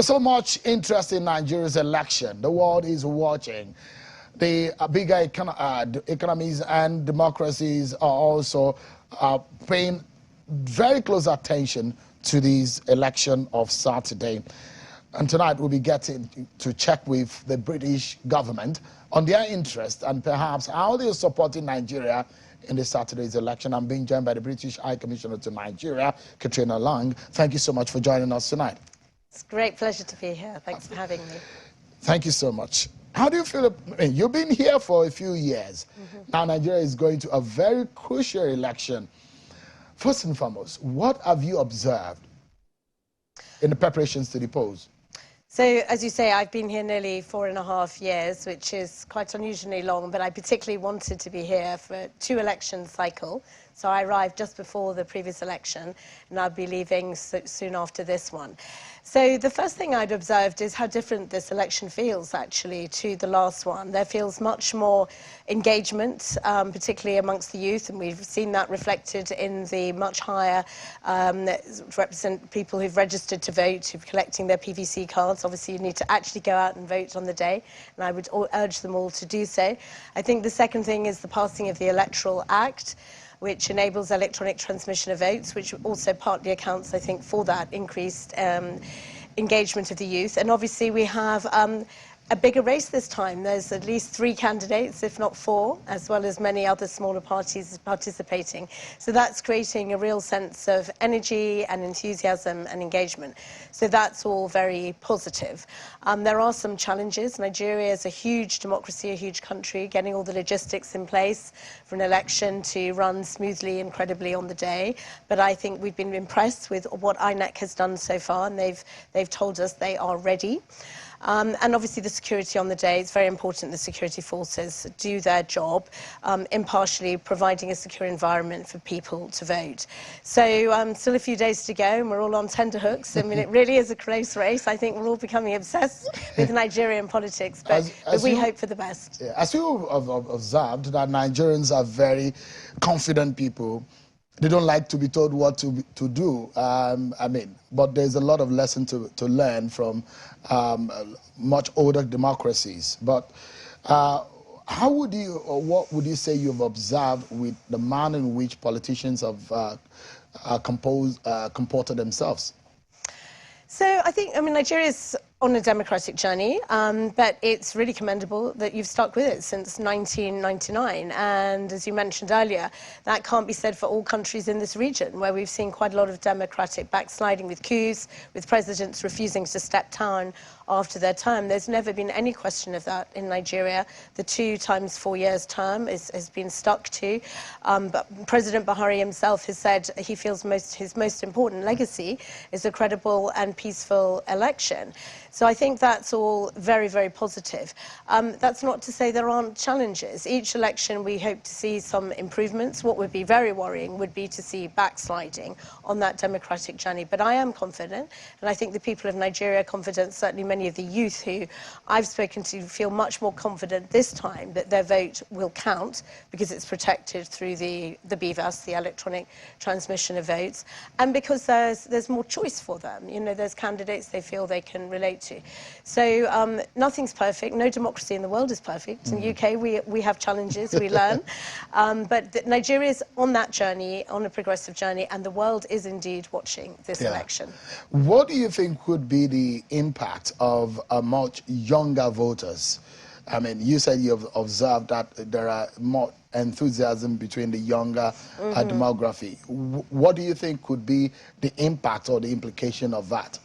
There's so much interest in Nigeria's election. The world is watching. The bigger economies and democracies are also paying very close attention to this election of Saturday. And tonight we'll be getting to check with the British government on their interest and perhaps how they're supporting Nigeria in this Saturday's election. I'm being joined by the British High Commissioner to Nigeria, Katrina Lang. Thank you so much for joining us tonight. It's a great pleasure to be here. Thanks for having me. Thank you so much. How do you feel? You've been here for a few years. Now Nigeria is going to a very crucial election. First and foremost, what have you observed in the preparations to the polls? So, as you say, I've been here nearly 4.5 years, which is quite unusually long, but I particularly wanted to be here for 2 election cycle. So I arrived just before the previous election, and I'll be leaving soon after this one. So the first thing I'd observed is how different this election feels, actually, to the last one. There feels much more engagement, particularly amongst the youth, and we've seen that reflected in the much higher represent people who've registered to vote, who've collecting their PVC cards. Obviously, you need to actually go out and vote on the day, and I would urge them all to do so. I think the second thing is the passing of the Electoral Act, which enables electronic transmission of votes, which also partly accounts, I think, for that increased engagement of the youth. And obviously we have a bigger race this time. There's at least 3 candidates, if not 4, as well as many other smaller parties participating. So that's creating a real sense of energy and enthusiasm and engagement. So that's all very positive. There are some challenges. Nigeria is a huge democracy, a huge country, getting all the logistics in place for an election to run smoothly and credibly on the day. But I think we've been impressed with what INEC has done so far, and they've told us they are ready. And obviously the security on the day, it's very important the security forces do their job, impartially providing a secure environment for people to vote. So still a few days to go, and we're all on tenterhooks. I mean, it really is a close race. I think we're all becoming obsessed with Nigerian politics, but we hope for the best. Yeah, as you have observed, that Nigerians are very confident people. They don't like to be told what to do. But there's a lot of lesson to learn from much older democracies. But how would you, or what would you say you've observed with the manner in which politicians have comported themselves? So I think, Nigeria's on a democratic journey, but it's really commendable that you've stuck with it since 1999. And as you mentioned earlier, that can't be said for all countries in this region, where we've seen quite a lot of democratic backsliding with coups, with presidents refusing to step down after their term. There's never been any question of that in Nigeria. The 2 times 4 years term has been stuck to. But President Buhari himself has said he feels his most important legacy is a credible and peaceful election. So I think that's all very, very positive. That's not to say there aren't challenges. Each election we hope to see some improvements. What would be very worrying would be to see backsliding on that democratic journey. But I am confident, and I think the people of Nigeria are confident, certainly many of the youth who I've spoken to feel much more confident this time that their vote will count because it's protected through the BVAS, the electronic transmission of votes, and because there's more choice for them. You know, there's candidates they feel they can relate to. So nothing's perfect. No democracy in the world is perfect. In the UK, we have challenges, we learn. But Nigeria is on that journey, on a progressive journey, and the world is indeed watching this election. What do you think would be the impact of much younger voters? I mean, you said you've observed that there are more enthusiasm between the younger demography. What do you think could be the impact or the implication of that?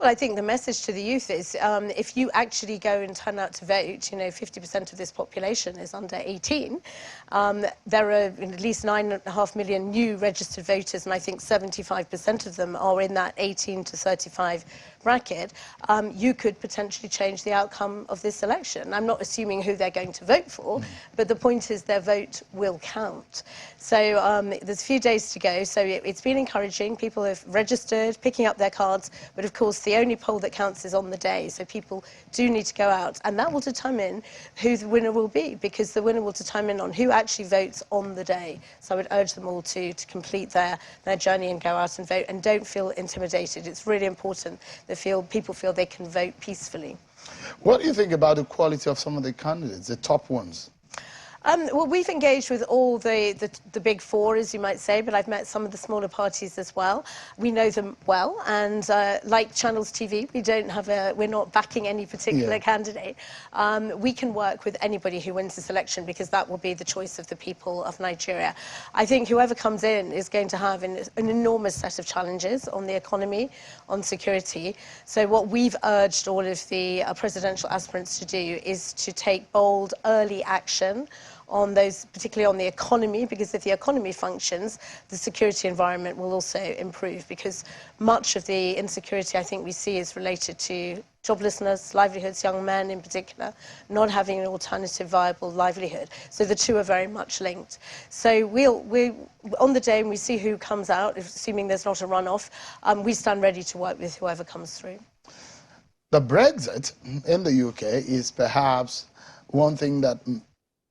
Well, I think the message to the youth is if you actually go and turn out to vote, 50% of this population is under 18. There are at least 9.5 million new registered voters, and I think 75% of them are in that 18 to 35 bracket. You could potentially change the outcome of this election. I'm not assuming who they're going to vote for, but the point is their vote will count. So there's a few days to go, so it's been encouraging. People have registered, picking up their cards, but of course the only poll that counts is on the day, so people do need to go out, and that will determine who the winner will be, because the winner will determine on who actually votes on the day. So I would urge them all to complete their journey and go out and vote, and don't feel intimidated. It's really important that people feel they can vote peacefully. What do you think about the quality of some of the candidates, the top ones? Well, we've engaged with all the big four, as you might say, but I've met some of the smaller parties as well. We know them well, and like Channels TV, we're not backing any particular candidate. We can work with anybody who wins this election, because that will be the choice of the people of Nigeria. I think whoever comes in is going to have an enormous set of challenges on the economy, on security. So what we've urged all of the presidential aspirants to do is to take bold, early action on those, particularly on the economy, because if the economy functions, the security environment will also improve, because much of the insecurity I think we see is related to joblessness, livelihoods, young men in particular, not having an alternative viable livelihood. So the two are very much linked. So we on the day when we see who comes out, assuming there's not a runoff, we stand ready to work with whoever comes through. The Brexit in the UK is perhaps one thing that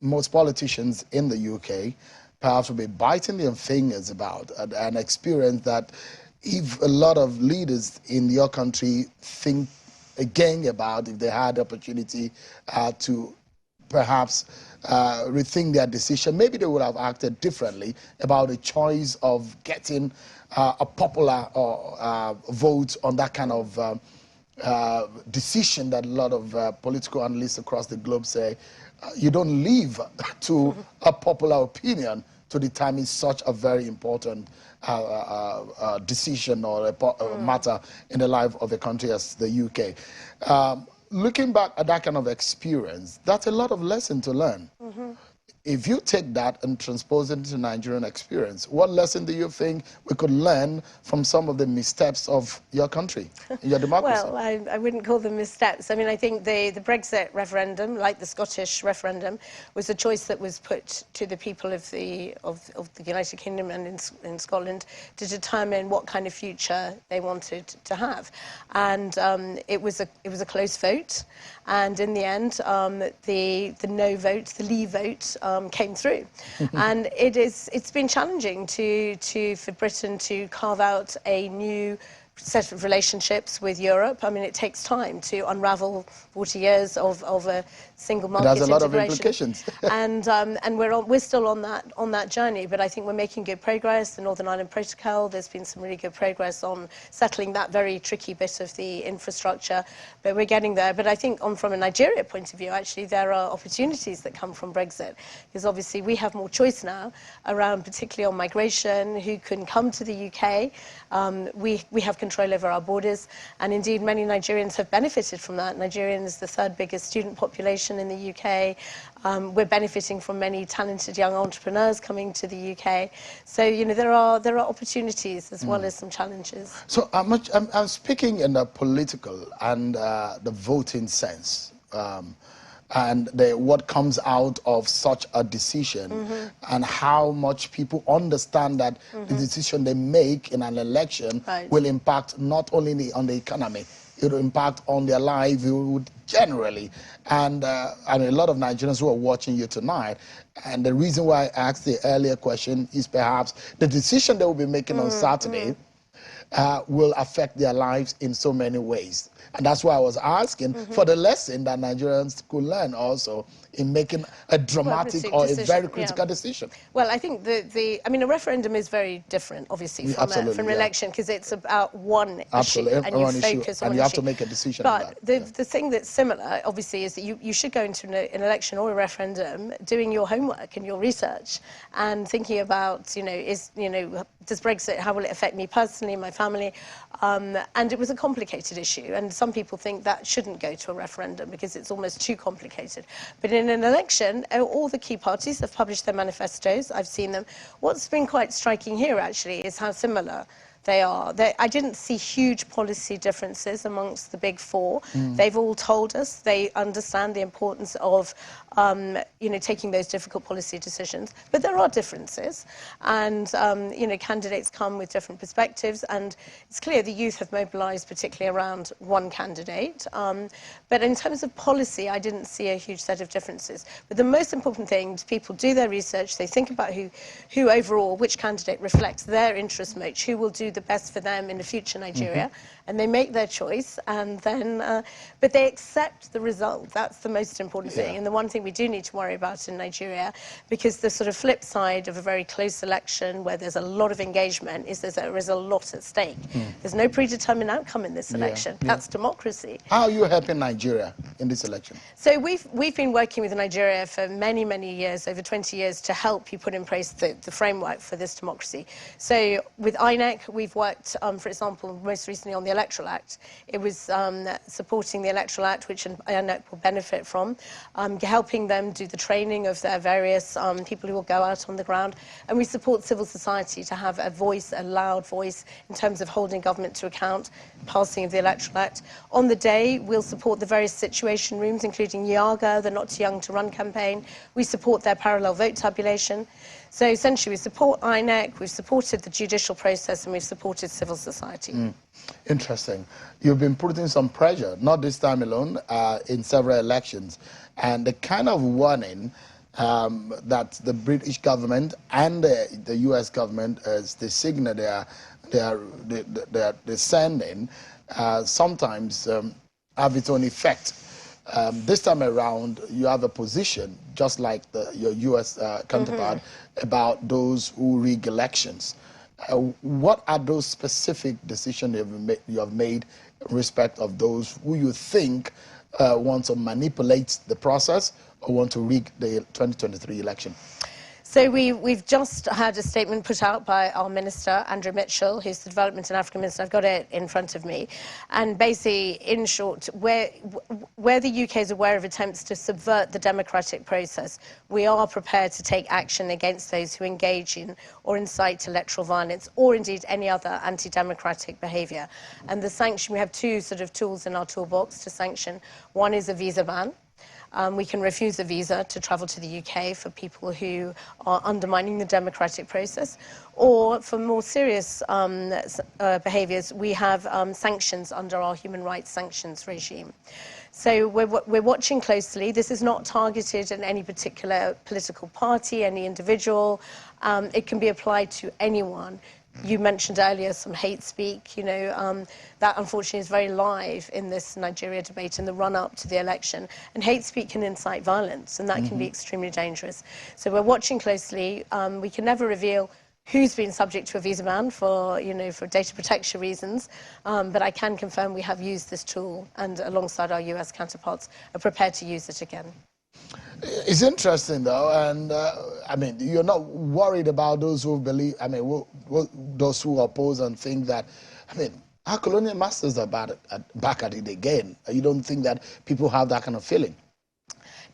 most politicians in the UK perhaps will be biting their fingers about, an experience that if a lot of leaders in your country think again about, if they had the opportunity to perhaps rethink their decision, maybe they would have acted differently about the choice of getting a popular vote on that kind of decision that a lot of political analysts across the globe say you don't leave to a popular opinion to determine such a very important decision or a matter in the life of a country as the UK. Looking back at that kind of experience, that's a lot of lesson to learn. If you take that and transpose it into Nigerian experience, what lesson do you think we could learn from some of the missteps of your country, your democracy? Well, I wouldn't call them missteps. I mean, I think the Brexit referendum, like the Scottish referendum, was a choice that was put to the people of the United Kingdom and in Scotland to determine what kind of future they wanted to have. And it was a close vote. And in the end, the no vote, the leave vote, came through. And it's been challenging for Britain to carve out a new set of relationships with Europe. I mean, it takes time to unravel 40 years of a single market integration. It has a lot of implications. and we're still on that journey, but I think we're making good progress. The Northern Ireland Protocol, there's been some really good progress on settling that very tricky bit of the infrastructure, but we're getting there. But I think from a Nigeria point of view, actually, there are opportunities that come from Brexit, because obviously we have more choice now around, particularly on migration, who can come to the UK. We have control over our borders, and indeed many Nigerians have benefited from that. Nigerian is the third biggest student population in the UK. We're benefiting from many talented young entrepreneurs coming to the UK. So, you know, there are opportunities as well as some challenges. So I'm speaking in the political and the voting sense. And what comes out of such a decision, and how much people understand that the decision they make in an election will impact not only on the economy, it will impact on their livelihood generally. And I mean, a lot of Nigerians who are watching you tonight, and the reason why I asked the earlier question is perhaps the decision they will be making on Saturday will affect their lives in so many ways. And that's why I was asking for the lesson that Nigerians could learn also in making a dramatic or a very critical decision. Well, I think I mean, a referendum is very different, obviously, from an election, because it's about one issue, and you focus on and you have to make a decision. But the thing that's similar, obviously, is that you should go into an election or a referendum doing your homework and your research and thinking about, does Brexit, how will it affect me personally, my family? And it was a complicated issue, and some people think that shouldn't go to a referendum because it's almost too complicated. But in an election, all the key parties have published their manifestos. I've seen them. What's been quite striking here, actually, is how similar They are. I didn't see huge policy differences amongst the big four. They've all told us they understand the importance of, taking those difficult policy decisions. But there are differences, and candidates come with different perspectives. And it's clear the youth have mobilised, particularly around one candidate. But in terms of policy, I didn't see a huge set of differences. But the most important thing is people do their research. They think about who overall, which candidate reflects their interest most, who will do the best for them in the future Nigeria, and they make their choice, and then, but they accept the result. That's the most important thing, and the one thing we do need to worry about in Nigeria, because the sort of flip side of a very close election where there's a lot of engagement is there is a lot at stake. There's no predetermined outcome in this election. That's democracy. How are you helping Nigeria in this election? So we've been working with Nigeria for many, many years, over 20 years, to help you put in place the framework for this democracy. So with INEC, we've worked, for example, most recently on the Electoral Act. It was supporting the Electoral Act, which INEC will benefit from, helping them do the training of their various people who will go out on the ground. And we support civil society to have a voice, a loud voice, in terms of holding government to account, passing of the Electoral Act. On the day, we'll support the various situation rooms, including YAGA, the Not Too Young to Run campaign. We support their parallel vote tabulation. So essentially, we support INEC, we've supported the judicial process, and we've supported civil society. Interesting. You've been putting some pressure, not this time alone, in several elections. And the kind of warning that the British government and the US government, as the signal they're sending, sometimes have its own effect. This time around, you have a position, just like your US counterpart, about those who rig elections. What are those specific decisions you have made in respect of those who you think want to manipulate the process or want to rig the 2023 election? So we've just had a statement put out by our Minister, Andrew Mitchell, who's the Development and Africa Minister. I've got it in front of me. And basically, in short, where the UK is aware of attempts to subvert the democratic process, we are prepared to take action against those who engage in or incite electoral violence, or indeed any other anti-democratic behaviour. And the sanction, we have two sort of tools in our toolbox to sanction. One is a visa ban. We can refuse a visa to travel to the UK for people who are undermining the democratic process. Or for more serious behaviours, we have sanctions under our human rights sanctions regime. So we're watching closely. This is not targeted at any particular political party, any individual. It can be applied to anyone. You mentioned earlier some hate speak, that unfortunately is very live in this Nigeria debate in the run-up to the election. And hate speak can incite violence, and that can be extremely dangerous. So we're watching closely. We can never reveal who's been subject to a visa ban for data protection reasons, but I can confirm we have used this tool, and alongside our US counterparts are prepared to use it again. It's interesting, though, and I mean, you're not worried about those who believe, those who oppose and think that, our colonial masters are back at it again. You don't think that people have that kind of feeling?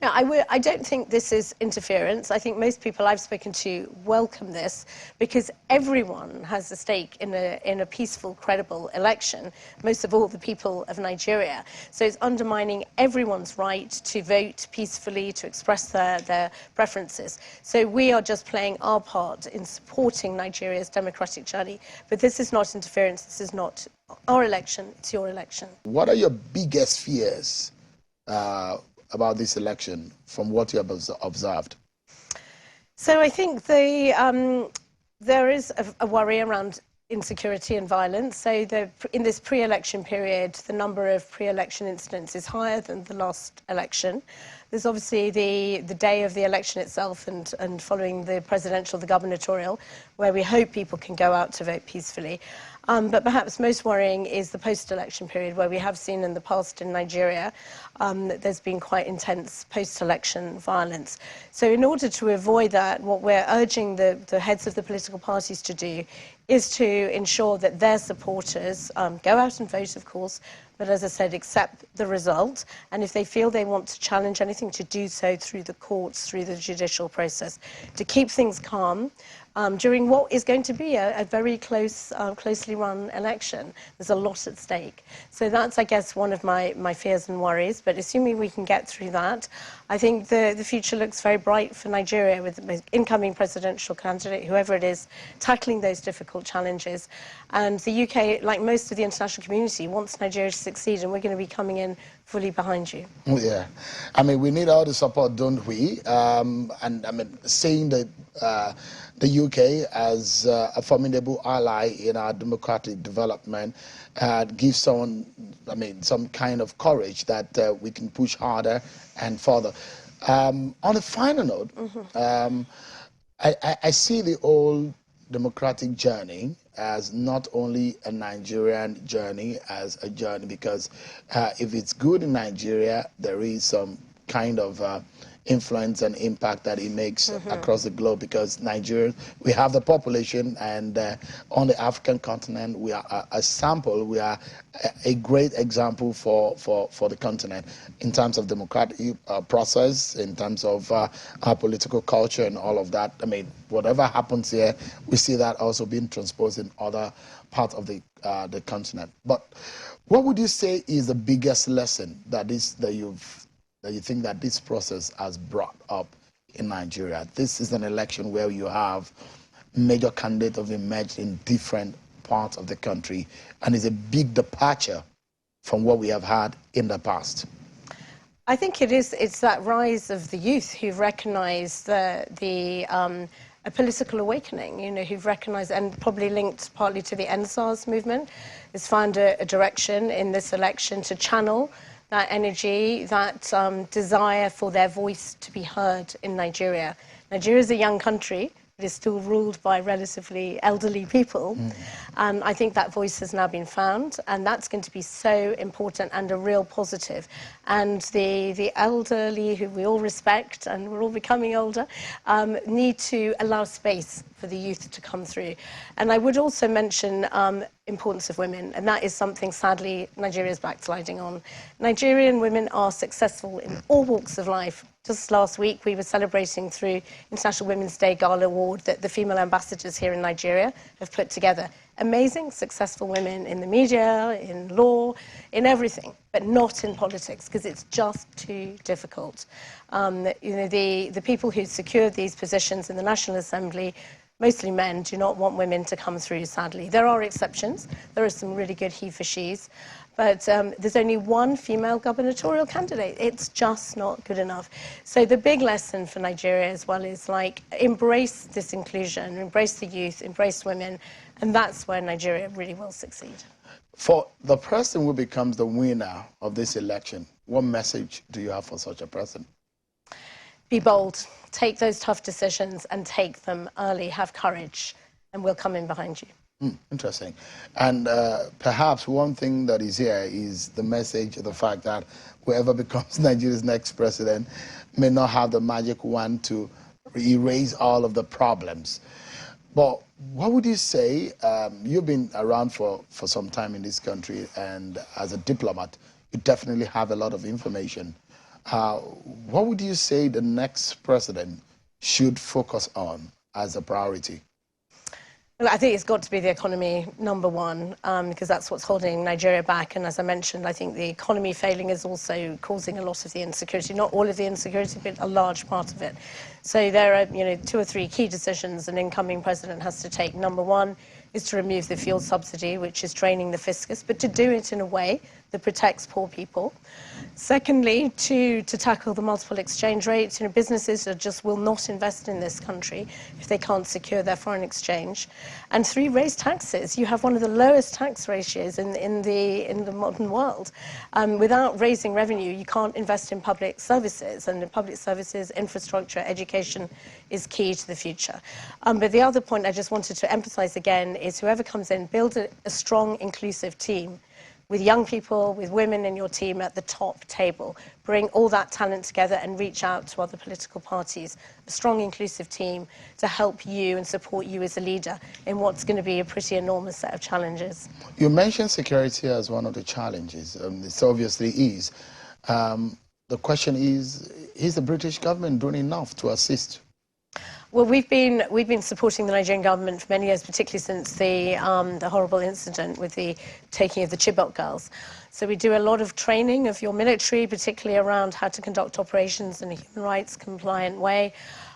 No, I don't think this is interference. I think most people I've spoken to welcome this, because everyone has a stake in a peaceful, credible election, most of all the people of Nigeria. So it's undermining everyone's right to vote peacefully, to express their preferences. So we are just playing our part in supporting Nigeria's democratic journey. But this is not interference. This is not our election. It's your election. What are your biggest fears about this election, from what you have observed? So I think there is a worry around insecurity and violence. So in this pre-election period, the number of pre-election incidents is higher than the last election. There's obviously the day of the election itself and following the presidential, the gubernatorial, where we hope people can go out to vote peacefully. But perhaps most worrying is the post-election period, where we have seen in the past in Nigeria that there's been quite intense post-election violence. So in order to avoid that, what we're urging the heads of the political parties to do is to ensure that their supporters go out and vote, of course, but as I said, accept the result. And if they feel they want to challenge anything, to do so through the courts, through the judicial process, to keep things calm. during what is going to be a very closely run election. There's a lot at stake. So that's, I guess, one of my fears and worries. But assuming we can get through that, I think the future looks very bright for Nigeria with the incoming presidential candidate, whoever it is, tackling those difficult challenges. And the UK, like most of the international community, wants Nigeria to succeed, and we're going to be coming in fully behind you. Yeah. I mean, we need all the support, don't we? And I mean, seeing the UK as a formidable ally in our democratic development gives someone, I mean, some kind of courage that we can push harder and further. On a final note, I see the old democratic journey as not only a Nigerian journey, as a journey, because if it's good in Nigeria, there is some kind of influence and impact that it makes across the globe, because Nigeria, we have the population, and on the African continent, we are a sample, we are a great example for the continent in terms of democratic process, in terms of our political culture and all of that. I mean, whatever happens here, we see that also being transposed in other parts of the continent. But what would you say is the biggest lesson that you think that this process has brought up in Nigeria? This is an election where you have major candidates have emerged in different parts of the country, and it's a big departure from what we have had in the past. I think it's that rise of the youth who've recognised a political awakening, you know, who've recognised, and probably linked partly to the NSARS movement, has found a direction in this election to channel that energy, that desire for their voice to be heard in Nigeria. Nigeria is a young country. It is still ruled by relatively elderly people. And I think that voice has now been found, and that's going to be so important and a real positive. And the elderly, who we all respect, and we're all becoming older, need to allow space for the youth to come through. And I would also mention importance of women, and that is something, sadly, Nigeria is backsliding on. Nigerian women are successful in all walks of life. Just last week, we were celebrating through International Women's Day Gala Award that the female ambassadors here in Nigeria have put together. Amazing, successful women in the media, in law, in everything, but not in politics, because it's just too difficult. You know, the people who secured these positions in the National Assembly, mostly men, do not want women to come through, sadly. There are exceptions. There are some really good he for she's. But there's only one female gubernatorial candidate. It's just not good enough. So the big lesson for Nigeria as well is, like, embrace this inclusion, embrace the youth, embrace women, and that's where Nigeria really will succeed. For the person who becomes the winner of this election, what message do you have for such a person? Be bold. Take those tough decisions and take them early. Have courage, and we'll come in behind you. Interesting. And perhaps one thing that is here is the message, the fact that whoever becomes Nigeria's next president may not have the magic wand to erase all of the problems. But what would you say, you've been around for some time in this country, and as a diplomat, you definitely have a lot of information. What would you say the next president should focus on as a priority? Well, I think it's got to be the economy, number one, because that's what's holding Nigeria back. And as I mentioned, I think the economy failing is also causing a lot of the insecurity. Not all of the insecurity, but a large part of it. So there are, you know, 2 or 3 key decisions an incoming president has to take. Number one is to remove the fuel subsidy, which is draining the fiscus, but to do it in a way that protects poor people. Secondly, to tackle the multiple exchange rates. You know, businesses just will not invest in this country if they can't secure their foreign exchange. And 3, raise taxes. You have one of the lowest tax ratios in the modern world. Without raising revenue, you can't invest in public services, and in public services, infrastructure, education is key to the future. But the other point I just wanted to emphasize again is whoever comes in, build a strong, inclusive team with young people, with women in your team at the top table. Bring all that talent together and reach out to other political parties. A strong, inclusive team to help you and support you as a leader in what's going to be a pretty enormous set of challenges. You mentioned security as one of the challenges. It obviously is. The question is the British government doing enough to assist? Well, we've been supporting the Nigerian government for many years, particularly since the horrible incident with the taking of the Chibok girls. So we do a lot of training of your military, particularly around how to conduct operations in a human rights compliant way.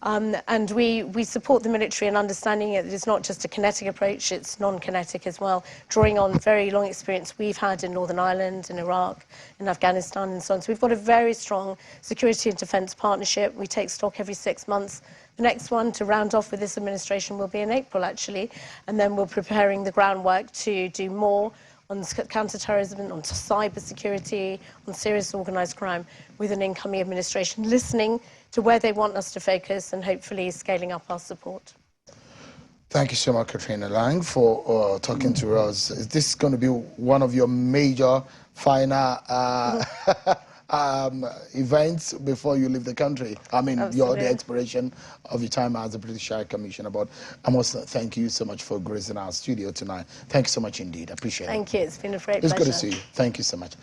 And we support the military in understanding it. It's not just a kinetic approach, it's non-kinetic as well, drawing on very long experience we've had in Northern Ireland, in Iraq, in Afghanistan and so on. So we've got a very strong security and defence partnership. We take stock every 6 months. The next one to round off with this administration will be in April, actually, and then we're preparing the groundwork to do more on counter-terrorism, on cyber security, on serious organised crime with an incoming administration, listening to where they want us to focus and hopefully scaling up our support. Thank you so much, Katrina Lang, for talking to us. Is this going to be one of your major final events before you leave the country? I mean, the expiration of your time as a British High Commissioner. But I must thank you so much for gracing our studio tonight. Thank you so much indeed. I appreciate it. Thank you. It's been a great pleasure. pleasure. It's good to see you. Thank you so much.